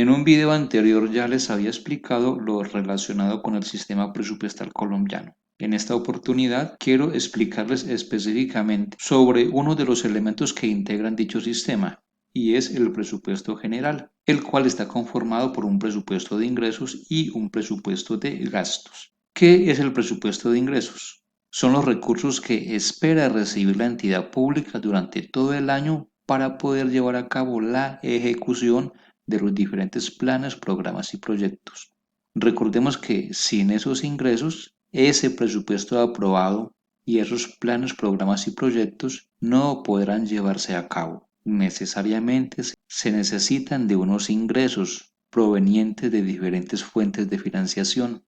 En un video anterior ya les había explicado lo relacionado con el sistema presupuestal colombiano. En esta oportunidad quiero explicarles específicamente sobre uno de los elementos que integran dicho sistema, y es el presupuesto general, el cual está conformado por un presupuesto de ingresos y un presupuesto de gastos. ¿Qué es el presupuesto de ingresos? Son los recursos que espera recibir la entidad pública durante todo el año para poder llevar a cabo la ejecución de los diferentes planes, programas y proyectos. Recordemos que sin esos ingresos, ese presupuesto aprobado y esos planes, programas y proyectos no podrán llevarse a cabo. Necesariamente se necesitan de unos ingresos provenientes de diferentes fuentes de financiación.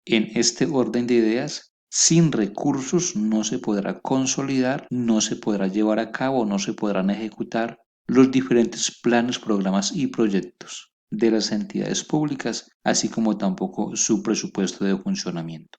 En este orden de ideas, sin recursos no se podrá consolidar, no se podrá llevar a cabo, no se podrán ejecutar los diferentes planes, programas y proyectos de las entidades públicas, así como tampoco su presupuesto de funcionamiento.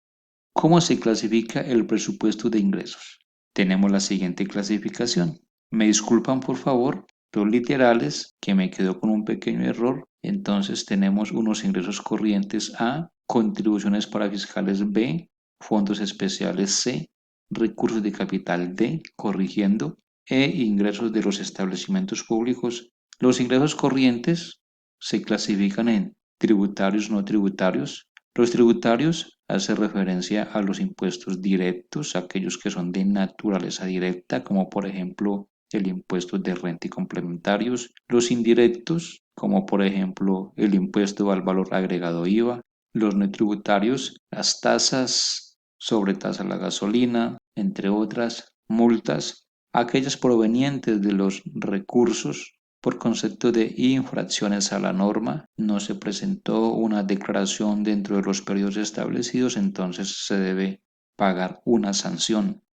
¿Cómo se clasifica el presupuesto de ingresos? Tenemos la siguiente clasificación. Me disculpan por favor los literales, que me quedó con un pequeño error. Entonces tenemos unos ingresos corrientes A, contribuciones para fiscales B, fondos especiales C, recursos de capital D, corrigiendo, e ingresos de los establecimientos públicos. Los ingresos corrientes se clasifican en tributarios, no tributarios. Los tributarios hace referencia a los impuestos directos, aquellos que son de naturaleza directa, como por ejemplo el impuesto de renta y complementarios, los indirectos, como por ejemplo el impuesto al valor agregado IVA, los no tributarios, las tasas sobre tasa a la gasolina, entre otras, multas, aquellas provenientes de los recursos por concepto de infracciones a la norma, no se presentó una declaración dentro de los periodos establecidos, entonces se debe pagar una sanción.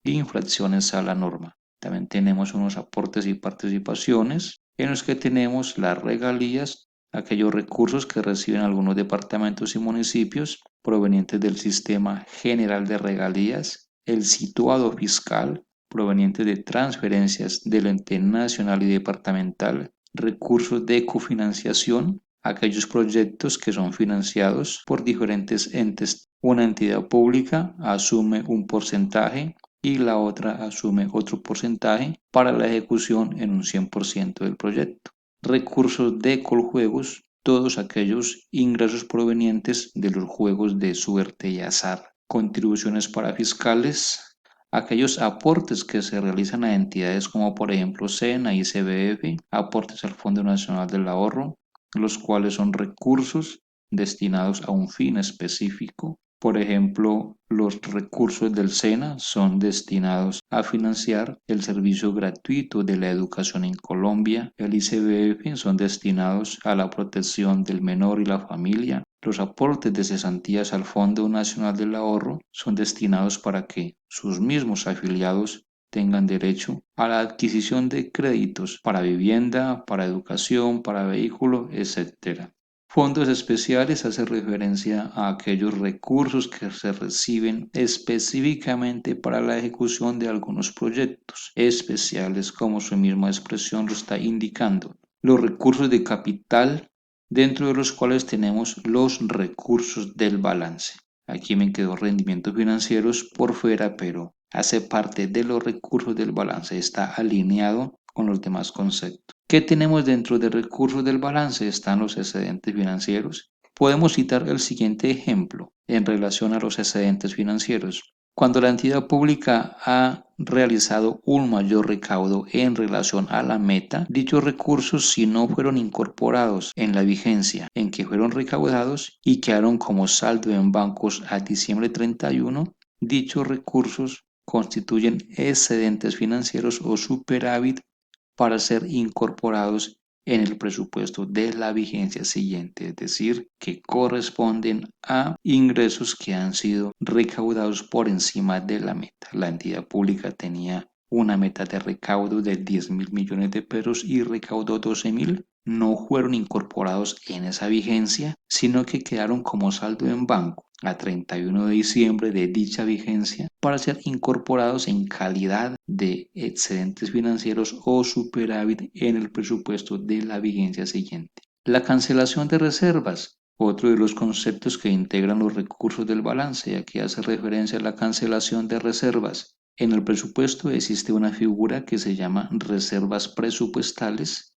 Infracciones a la norma. También tenemos unos aportes y participaciones en los que tenemos las regalías, aquellos recursos que reciben algunos departamentos y municipios provenientes del sistema general de regalías, el situado fiscal proveniente de transferencias del ente nacional y departamental, recursos de cofinanciación, aquellos proyectos que son financiados por diferentes entes. Una entidad pública asume un porcentaje y la otra asume otro porcentaje para la ejecución en un 100% del proyecto. Recursos de coljuegos, todos aquellos ingresos provenientes de los juegos de suerte y azar. Contribuciones para fiscales, aquellos aportes que se realizan a entidades como por ejemplo SENA y CBF, aportes al Fondo Nacional del Ahorro, los cuales son recursos destinados a un fin específico. Por ejemplo, los recursos del SENA son destinados a financiar el servicio gratuito de la educación en Colombia. El ICBF son destinados a la protección del menor y la familia. Los aportes de cesantías al Fondo Nacional del Ahorro son destinados para que sus mismos afiliados tengan derecho a la adquisición de créditos para vivienda, para educación, para vehículo, etc. Fondos especiales hace referencia a aquellos recursos que se reciben específicamente para la ejecución de algunos proyectos especiales, como su misma expresión lo está indicando. Los recursos de capital, dentro de los cuales tenemos los recursos del balance. Aquí me quedó rendimientos financieros por fuera, pero hace parte de los recursos del balance, está alineado con los demás conceptos. ¿Qué tenemos dentro de recursos del balance? Están los excedentes financieros. Podemos citar el siguiente ejemplo en relación a los excedentes financieros. Cuando la entidad pública ha realizado un mayor recaudo en relación a la meta, dichos recursos, si no fueron incorporados en la vigencia en que fueron recaudados y quedaron como saldo en bancos a diciembre 31, dichos recursos constituyen excedentes financieros o superávit para ser incorporados en el presupuesto de la vigencia siguiente, es decir, que corresponden a ingresos que han sido recaudados por encima de la meta. La entidad pública tenía una meta de recaudo de 10.000 millones de pesos y recaudó 12.000, no fueron incorporados en esa vigencia, sino que quedaron como saldo en banco a 31 de diciembre de dicha vigencia para ser incorporados en calidad de excedentes financieros o superávit en el presupuesto de la vigencia siguiente. La cancelación de reservas, otro de los conceptos que integran los recursos del balance. Aquí hace referencia a la cancelación de reservas. En el presupuesto existe una figura que se llama reservas presupuestales,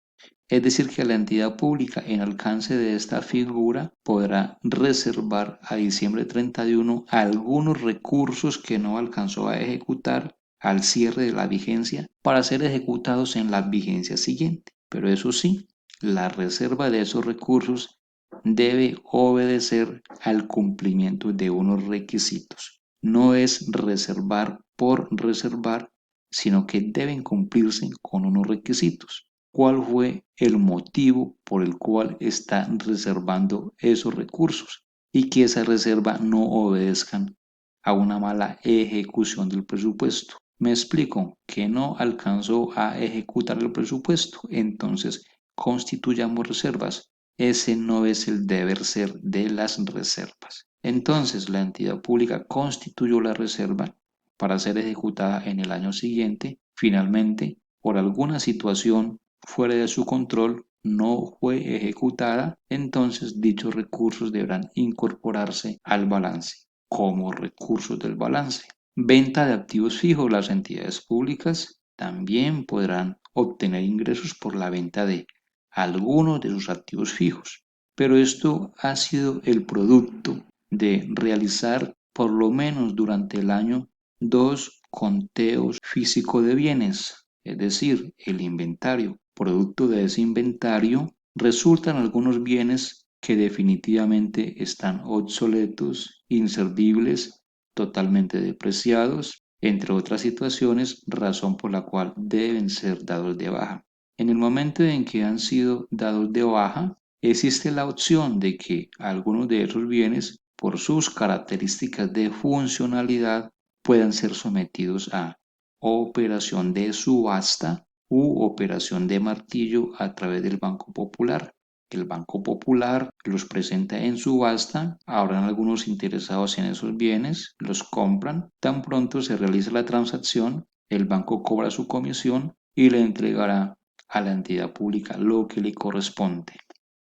es decir, que la entidad pública en alcance de esta figura podrá reservar a diciembre 31 algunos recursos que no alcanzó a ejecutar al cierre de la vigencia para ser ejecutados en la vigencia siguiente. Pero eso sí, la reserva de esos recursos debe obedecer al cumplimiento de unos requisitos. No es reservar por reservar, sino que deben cumplirse con unos requisitos. ¿Cuál fue el motivo por el cual está reservando esos recursos? Y que esa reserva no obedezcan a una mala ejecución del presupuesto. Me explico, que no alcanzó a ejecutar el presupuesto, entonces constituyamos reservas. Ese no es el deber ser de las reservas. Entonces la entidad pública constituyó la reserva para ser ejecutada en el año siguiente. Finalmente, por alguna situación fuera de su control, no fue ejecutada, entonces dichos recursos deberán incorporarse al balance como recursos del balance. Venta de activos fijos. Las entidades públicas también podrán obtener ingresos por la venta de algunos de sus activos fijos, pero esto ha sido el producto de realizar por lo menos durante el año dos conteos físicos de bienes, es decir, el inventario. Producto de ese inventario resultan algunos bienes que definitivamente están obsoletos, inservibles, totalmente depreciados, entre otras situaciones, razón por la cual deben ser dados de baja. En el momento en que han sido dados de baja, existe la opción de que algunos de esos bienes, por sus características de funcionalidad, puedan ser sometidos a operación de subasta u operación de martillo a través del Banco Popular. El Banco Popular los presenta en subasta, habrán algunos interesados en esos bienes, los compran, tan pronto se realiza la transacción, el banco cobra su comisión y le entregará a la entidad pública lo que le corresponde.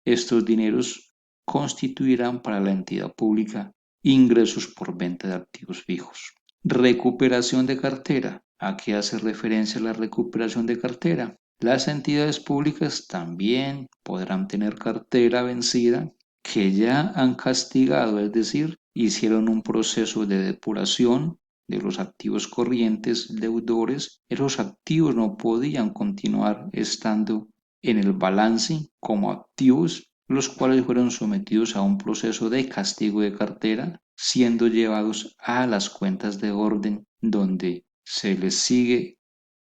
Estos dineros constituirán para la entidad pública ingresos por venta de activos fijos. Recuperación de cartera. ¿A qué hace referencia la recuperación de cartera? Las entidades públicas también podrán tener cartera vencida que ya han castigado, es decir, hicieron un proceso de depuración de los activos corrientes deudores. Esos activos no podían continuar estando en el balance como activos, los cuales fueron sometidos a un proceso de castigo de cartera, siendo llevados a las cuentas de orden donde se les sigue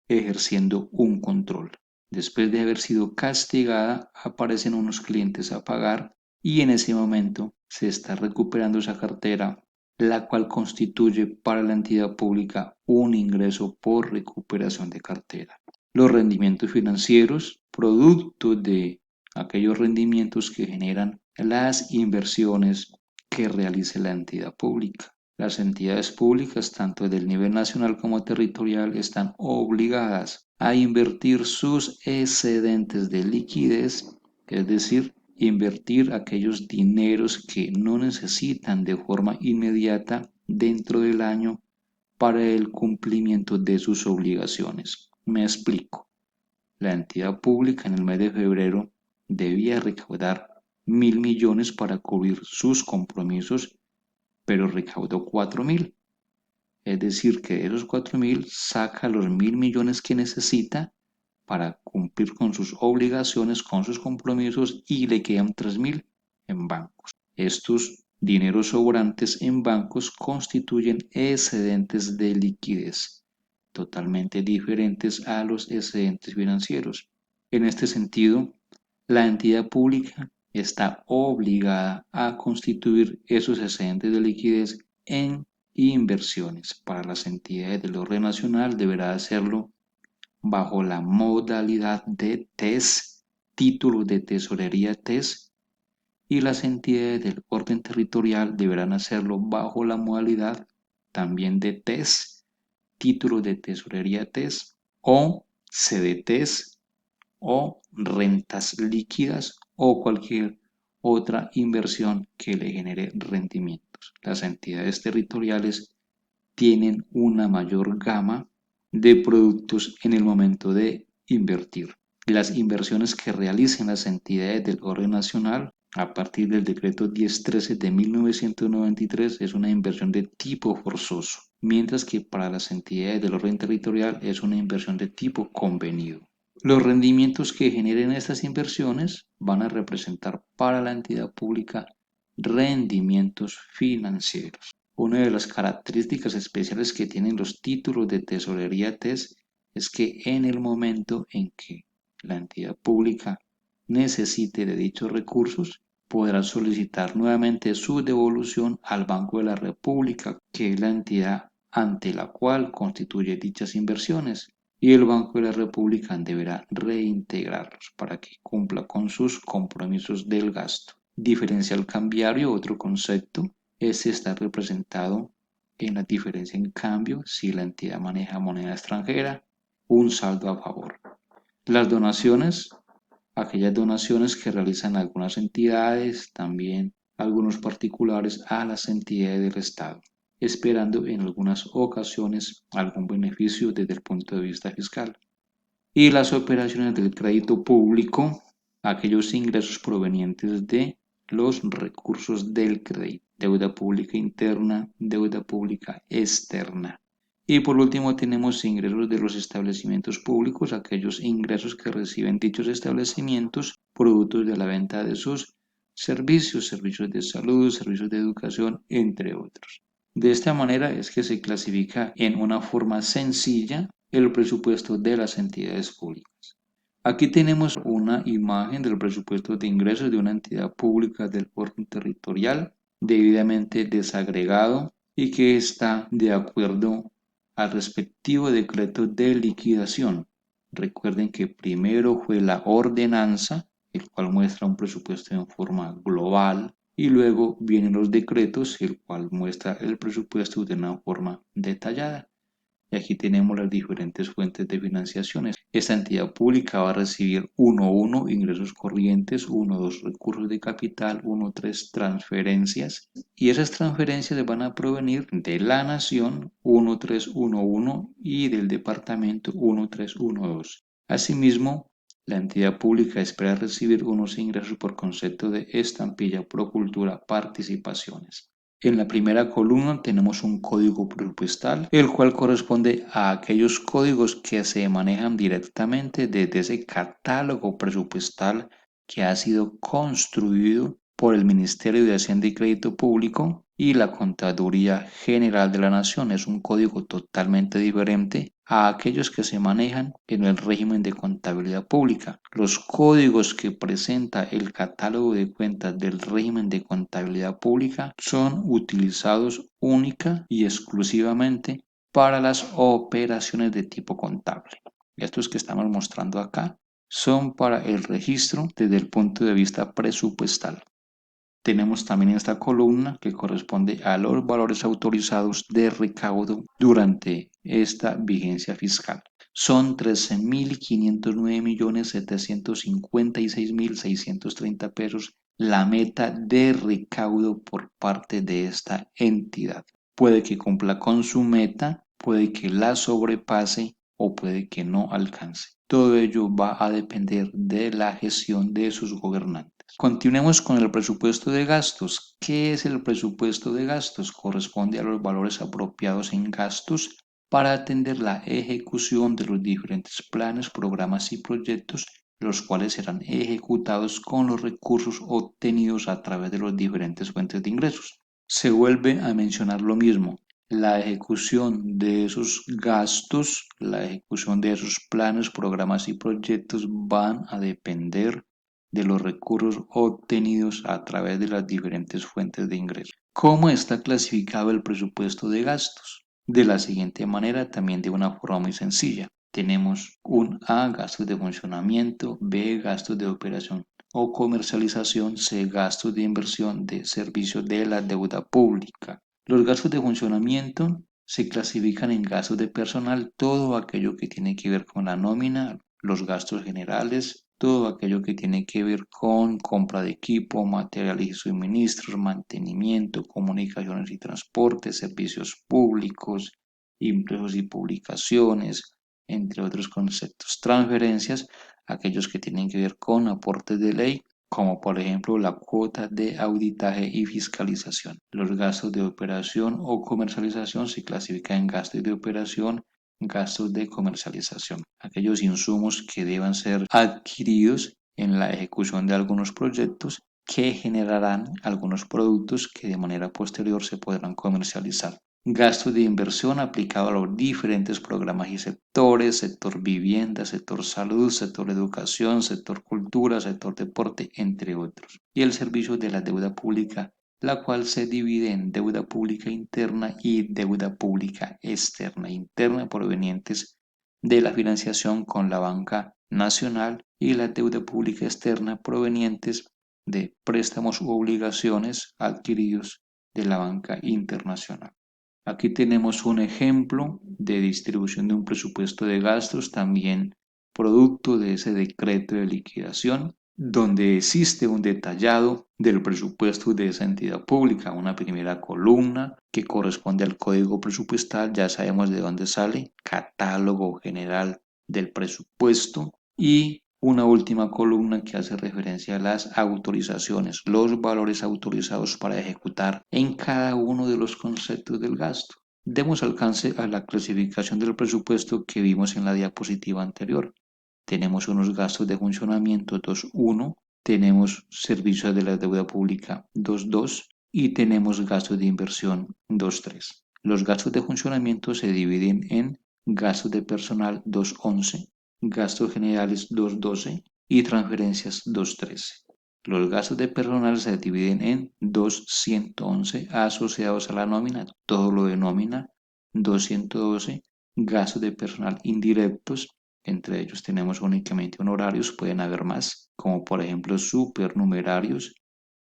ejerciendo un control. Después de haber sido castigada, aparecen unos clientes a pagar y en ese momento se está recuperando esa cartera, la cual constituye para la entidad pública un ingreso por recuperación de cartera. Los rendimientos financieros, producto de aquellos rendimientos que generan las inversiones que realice la entidad pública. Las entidades públicas, tanto del nivel nacional como territorial, están obligadas a invertir sus excedentes de liquidez, es decir, invertir aquellos dineros que no necesitan de forma inmediata dentro del año para el cumplimiento de sus obligaciones. Me explico. La entidad pública en el mes de febrero debía recaudar 1.000 millones para cubrir sus compromisos, pero recaudó 4.000. Es decir, que de esos 4.000 saca los 1.000 millones que necesita para cumplir con sus obligaciones, con sus compromisos y le quedan 3.000 en bancos. Estos dineros sobrantes en bancos constituyen excedentes de liquidez, totalmente diferentes a los excedentes financieros. En este sentido, la entidad pública está obligada a constituir esos excedentes de liquidez en inversiones. Para las entidades del orden nacional deberá hacerlo bajo la modalidad de TES, títulos de tesorería TES, y las entidades del orden territorial deberán hacerlo bajo la modalidad también de TES, títulos de tesorería TES o CDTs o rentas líquidas o cualquier otra inversión que le genere rendimientos. Las entidades territoriales tienen una mayor gama de productos en el momento de invertir. Las inversiones que realicen las entidades del orden nacional a partir del decreto 1013 de 1993 es una inversión de tipo forzoso, mientras que para las entidades del orden territorial es una inversión de tipo convenido. Los rendimientos que generen estas inversiones van a representar para la entidad pública rendimientos financieros. Una de las características especiales que tienen los títulos de tesorería TES es que en el momento en que la entidad pública necesite de dichos recursos, podrá solicitar nuevamente su devolución al Banco de la República, que es la entidad ante la cual constituye dichas inversiones, y el Banco de la República deberá reintegrarlos para que cumpla con sus compromisos del gasto. Diferencial cambiario, otro concepto, este está representado en la diferencia en cambio si la entidad maneja moneda extranjera, un saldo a favor. Las donaciones, aquellas donaciones que realizan algunas entidades, también algunos particulares a las entidades del Estado, esperando en algunas ocasiones algún beneficio desde el punto de vista fiscal. Y las operaciones del crédito público, aquellos ingresos provenientes de los recursos del crédito, deuda pública interna, deuda pública externa. Y por último tenemos ingresos de los establecimientos públicos, aquellos ingresos que reciben dichos establecimientos productos de la venta de sus servicios, servicios de salud, servicios de educación, entre otros. De esta manera es que se clasifica en una forma sencilla el presupuesto de las entidades públicas. Aquí tenemos una imagen del presupuesto de ingresos de una entidad pública del orden territorial debidamente desagregado y que está de acuerdo al respectivo decreto de liquidación. Recuerden que primero fue la ordenanza, el cual muestra un presupuesto en forma global, y luego vienen los decretos, el cual muestra el presupuesto de una forma detallada. Y aquí tenemos las diferentes fuentes de financiaciones. Esta entidad pública va a recibir 1.1 ingresos corrientes, 1.2 recursos de capital, 1.3 transferencias. Y esas transferencias van a provenir de la nación 1.311 y del departamento 1.312. Asimismo, la entidad pública espera recibir unos ingresos por concepto de estampilla Procultura Participaciones. En la primera columna tenemos un código presupuestal, el cual corresponde a aquellos códigos que se manejan directamente desde ese catálogo presupuestal que ha sido construido por el Ministerio de Hacienda y Crédito Público y la Contaduría General de la Nación. Es un código totalmente diferente a aquellos que se manejan en el régimen de contabilidad pública. Los códigos que presenta el catálogo de cuentas del régimen de contabilidad pública son utilizados única y exclusivamente para las operaciones de tipo contable. Estos que estamos mostrando acá son para el registro desde el punto de vista presupuestal. Tenemos también esta columna que corresponde a los valores autorizados de recaudo durante esta vigencia fiscal. Son 13.509.756.630 pesos la meta de recaudo por parte de esta entidad. Puede que cumpla con su meta, puede que la sobrepase o puede que no alcance. Todo ello va a depender de la gestión de sus gobernantes. Continuemos con el presupuesto de gastos. ¿Qué es el presupuesto de gastos? Corresponde a los valores apropiados en gastos para atender la ejecución de los diferentes planes, programas y proyectos, los cuales serán ejecutados con los recursos obtenidos a través de las diferentes fuentes de ingresos. Se vuelve a mencionar lo mismo. La ejecución de esos gastos, la ejecución de esos planes, programas y proyectos van a depender de los recursos obtenidos a través de las diferentes fuentes de ingresos. ¿Cómo está clasificado el presupuesto de gastos? De la siguiente manera, también de una forma muy sencilla. Tenemos un A, gastos de funcionamiento, B, gastos de operación o comercialización, C, gastos de inversión de servicios de la deuda pública. Los gastos de funcionamiento se clasifican en gastos de personal, todo aquello que tiene que ver con la nómina, los gastos generales, todo aquello que tiene que ver con compra de equipo, materiales y suministros, mantenimiento, comunicaciones y transporte, servicios públicos, impresos y publicaciones, entre otros conceptos. Transferencias, aquellos que tienen que ver con aportes de ley, como por ejemplo la cuota de auditaje y fiscalización. Los gastos de operación o comercialización se clasifican en gastos de operación, gastos de comercialización, aquellos insumos que deban ser adquiridos en la ejecución de algunos proyectos que generarán algunos productos que de manera posterior se podrán comercializar. Gastos de inversión aplicado a los diferentes programas y sectores, sector vivienda, sector salud, sector educación, sector cultura, sector deporte, entre otros. Y el servicio de la deuda pública, la cual se divide en deuda pública interna y deuda pública externa. Interna provenientes de la financiación con la banca nacional y la deuda pública externa provenientes de préstamos u obligaciones adquiridos de la banca internacional. Aquí tenemos un ejemplo de distribución de un presupuesto de gastos, también producto de ese decreto de liquidación, donde existe un detallado del presupuesto de esa entidad pública, una primera columna que corresponde al código presupuestal, ya sabemos de dónde sale, catálogo general del presupuesto, y una última columna que hace referencia a las autorizaciones, los valores autorizados para ejecutar en cada uno de los conceptos del gasto. Demos alcance a la clasificación del presupuesto que vimos en la diapositiva anterior. Tenemos unos gastos de funcionamiento 2.1, tenemos servicios de la deuda pública 2.2 y tenemos gastos de inversión 2.3. Los gastos de funcionamiento se dividen en gastos de personal 2.11, gastos generales 2.12 y transferencias 2.13. Los gastos de personal se dividen en 2.111 asociados a la nómina, todo lo de nómina, 2.112 gastos de personal indirectos, entre ellos tenemos únicamente honorarios, pueden haber más, como por ejemplo supernumerarios,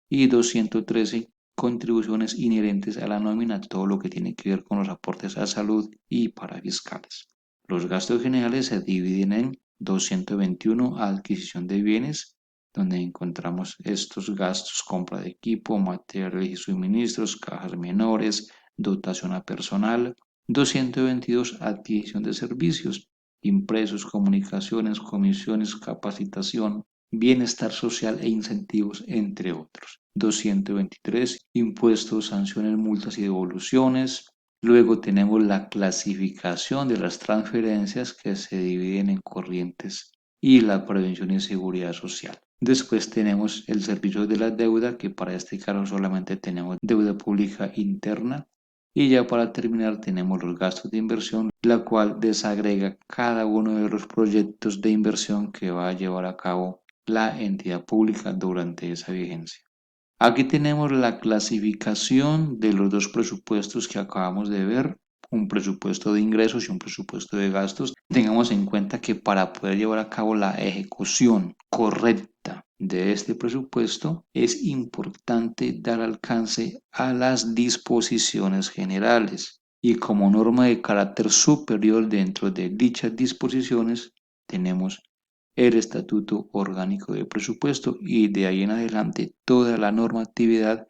y 213 contribuciones inherentes a la nómina, todo lo que tiene que ver con los aportes a salud y parafiscales. Los gastos generales se dividen en 221 adquisición de bienes, donde encontramos estos gastos, compra de equipo, materiales y suministros, cajas menores, dotación a personal, 222 adquisición de servicios, impresos, comunicaciones, comisiones, capacitación, bienestar social e incentivos, entre otros. 223, impuestos, sanciones, multas y devoluciones. Luego tenemos la clasificación de las transferencias que se dividen en corrientes y la prevención y seguridad social. Después tenemos el servicio de la deuda, que para este caso solamente tenemos deuda pública interna. Y ya para terminar tenemos los gastos de inversión, la cual desagrega cada uno de los proyectos de inversión que va a llevar a cabo la entidad pública durante esa vigencia. Aquí tenemos la clasificación de los dos presupuestos que acabamos de ver, un presupuesto de ingresos y un presupuesto de gastos. Tengamos en cuenta que para poder llevar a cabo la ejecución correcta de este presupuesto es importante dar alcance a las disposiciones generales y como norma de carácter superior dentro de dichas disposiciones tenemos el Estatuto Orgánico de Presupuesto y de ahí en adelante toda la normatividad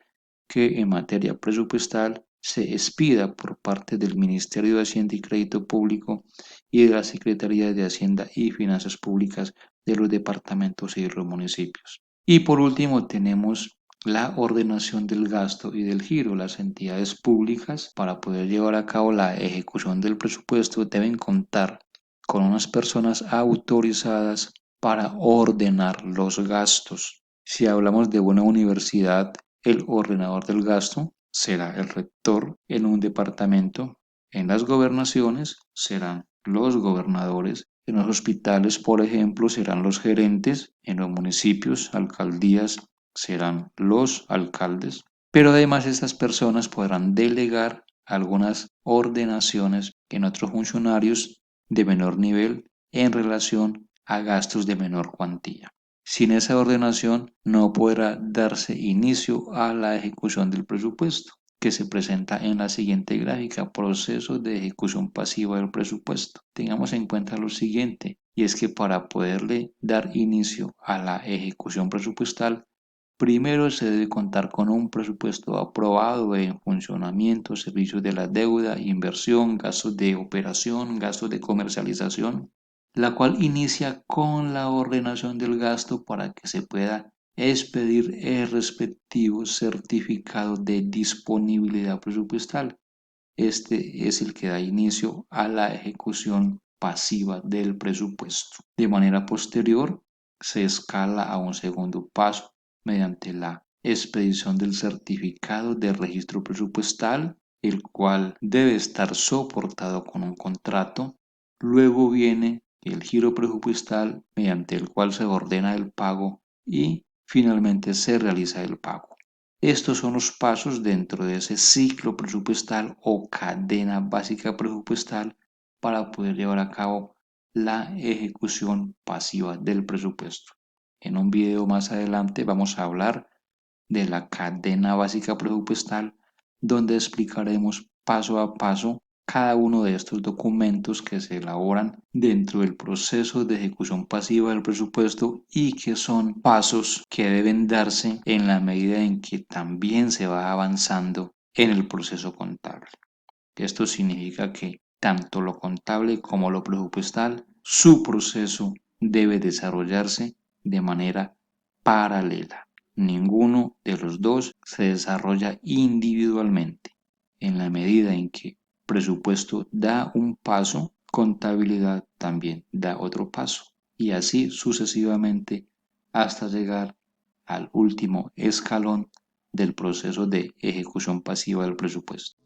que en materia presupuestal se expida por parte del Ministerio de Hacienda y Crédito Público y de la Secretaría de Hacienda y Finanzas Públicas de los departamentos y de los municipios. Y por último tenemos la ordenación del gasto y del giro. Las entidades públicas, para poder llevar a cabo la ejecución del presupuesto, deben contar con unas personas autorizadas para ordenar los gastos. Si hablamos de una universidad, el ordenador del gasto será el rector. En un departamento, en las gobernaciones, serán los gobernadores. En los hospitales, por ejemplo, serán los gerentes. En los municipios, alcaldías, serán los alcaldes. Pero además estas personas podrán delegar algunas ordenaciones en otros funcionarios de menor nivel en relación a gastos de menor cuantía. Sin esa ordenación no podrá darse inicio a la ejecución del presupuesto, que se presenta en la siguiente gráfica, proceso de ejecución pasiva del presupuesto. Tengamos en cuenta lo siguiente, y es que para poderle dar inicio a la ejecución presupuestal, primero se debe contar con un presupuesto aprobado en funcionamiento, servicios de la deuda, inversión, gastos de operación, gastos de comercialización, la cual inicia con la ordenación del gasto para que se pueda expedir el respectivo certificado de disponibilidad presupuestal. Este es el que da inicio a la ejecución pasiva del presupuesto. De manera posterior, se escala a un segundo paso mediante la expedición del certificado de registro presupuestal, el cual debe estar soportado con un contrato. Luego viene el giro presupuestal mediante el cual se ordena el pago y finalmente se realiza el pago. Estos son los pasos dentro de ese ciclo presupuestal o cadena básica presupuestal para poder llevar a cabo la ejecución pasiva del presupuesto. En un video más adelante vamos a hablar de la cadena básica presupuestal, donde explicaremos paso a paso cada uno de estos documentos que se elaboran dentro del proceso de ejecución pasiva del presupuesto y que son pasos que deben darse en la medida en que también se va avanzando en el proceso contable. Esto significa que tanto lo contable como lo presupuestal, su proceso debe desarrollarse de manera paralela. Ninguno de los dos se desarrolla individualmente. En la medida en que presupuesto da un paso, contabilidad también da otro paso. Y así sucesivamente hasta llegar al último escalón del proceso de ejecución pasiva del presupuesto.